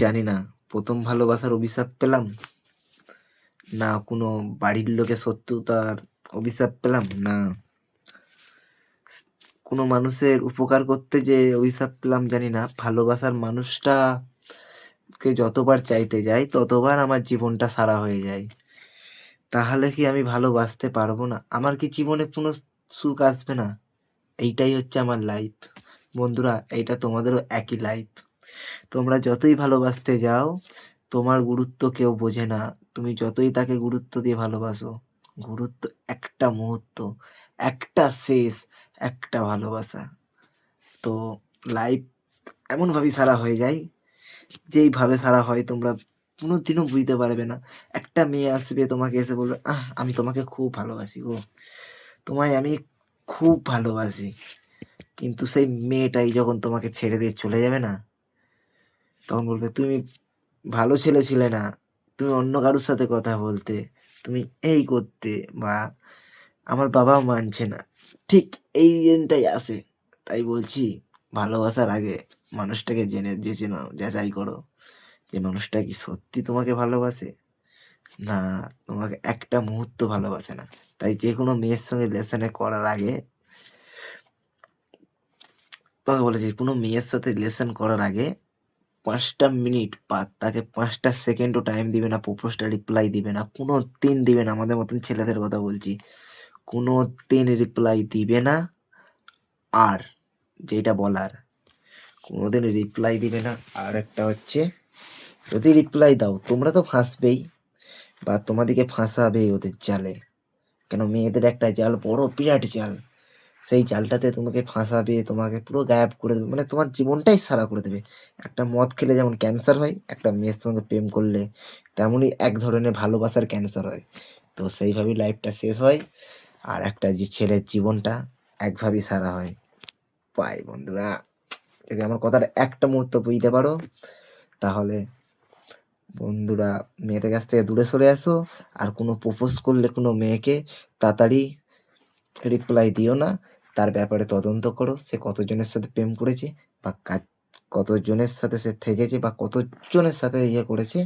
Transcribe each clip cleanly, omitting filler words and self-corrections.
জানি না প্রথম ভালোবাসার অভিশাপ পেলাম, না কোনো বাড়ির লোকের শত্রুতার অভিশাপ পেলাম, না কোনো মানুষের উপকার করতে যে অভিশাপ পেলাম জানি না। ভালোবাসার মানুষটাকে যতবার চাইতে যাই ততবার আমার জীবনটা সারা হয়ে যায়। তাহলে কি আমি ভালোবাসতে পারবো না? আমার কি জীবনে কোনো সুখ আসবে না? এইটাই হচ্ছে আমার লাইফ। বন্ধুরা, এইটা তোমাদেরও একই লাইফ। তোমরা যতই ভালোবাসতে যাও, তোমার গুরুত্ব কেউ বোঝে না। তুমি যতই তাকে গুরুত্ব দিয়ে ভালোবাসো, গুরুত্ব একটা মুহূর্ত, একটা শেষ, একটা ভালোবাসা। তো লাইফ এমনভাবেই সারা হয়ে যায়, যেইভাবে সারা হয় তোমরা কোনোদিনও বুঝতে পারবে না। একটা মেয়ে আসবে তোমাকে এসে বলবে, আমি তোমাকে খুব ভালোবাসি গো, তোমায় আমি খুব ভালোবাসি। কিন্তু সেই মেয়েটাই যখন তোমাকে ছেড়ে দিয়ে চলে যাবে না, তখন বলবে তুমি ভালো ছেলে ছিলে না, তুমি অন্য কারোর সাথে কথা বলতে, তুমি এই করতে, বা আমার বাবাও মানছে না। ঠিক এই রিজনটাই আসে। তাই বলছি, ভালোবাসার আগে মানুষটাকে জেনে নাও, যাচাই করো যে মানুষটা কি সত্যি তোমাকে ভালোবাসে, না তোমাকে একটা মুহূর্ত ভালোবাসে না। তাই যে কোনো মেয়ের সঙ্গে রিলেশনে করার আগে, তোমাকে বলেছি, কোনো মেয়ের সাথে রিলেশন করার আগে ৫টা মিনিট বা তাকে ৫টা সেকেন্ডও টাইম দিবে না, প্রপোজটা রিপ্লাই দিবে না, কোনোদিন দিবে না। আমাদের মতন ছেলেদের কথা বলছি, কোনোদিন রিপ্লাই দিবে না। আর যেটা বলার, কোনোদিন রিপ্লাই দিবে না। আর একটা হচ্ছে, যদি রিপ্লাই দাও তোমরা তো ফাঁসবেই, বা তোমাদেরকে ফাঁসাবে ওদের জালে। কেন, মেয়েদের একটা জাল, বড় বিরাট জাল। সেই জালটাতে তোমাকে ফাঁসাবে, তোমাকে পুরো গায়েব করে দেবে, মানে তোমার জীবনটাই সারা করে দেবে। একটা মদ খেলে যেমন ক্যান্সার হয়, একটা মেয়ের সঙ্গে প্রেম করলে তেমনই এক ধরনের ভালোবাসার ক্যান্সার হয়। তো সেইভাবেই লাইফটা শেষ হয়, আর একটা যে ছেলের জীবনটা একভাবেই সারা হয়। পাই বন্ধুরা, যদি আমার কথাটা একটা মুহূর্ত বুঝতে পারো, তাহলে বন্ধুরা মেয়েদের কাছ থেকে দূরে সরে আসো। আর কোনো প্রপোজ করলে কোনো মেয়েকে তাড়াতাড়ি রিপ্লাই দিও না। তার ব্যাপারে তদন্ত করো, সে কতজনের সাথে প্রেম করেছে, বা কতজনের সাথে সে থেকেছে, বা কতজনের সাথে ইয়ে করেছে,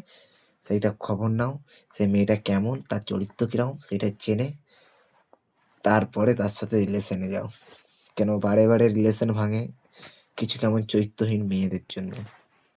সেইটা খবর নাও। সে মেয়েটা কেমন, তার চরিত্র কীরকম, সেটা জেনে তারপরে তার সাথে রিলেশনে যাও। কেন বারে বারে রিলেশন ভাঙে কিছু কেমন চরিত্রহীন মেয়েদের জন্য।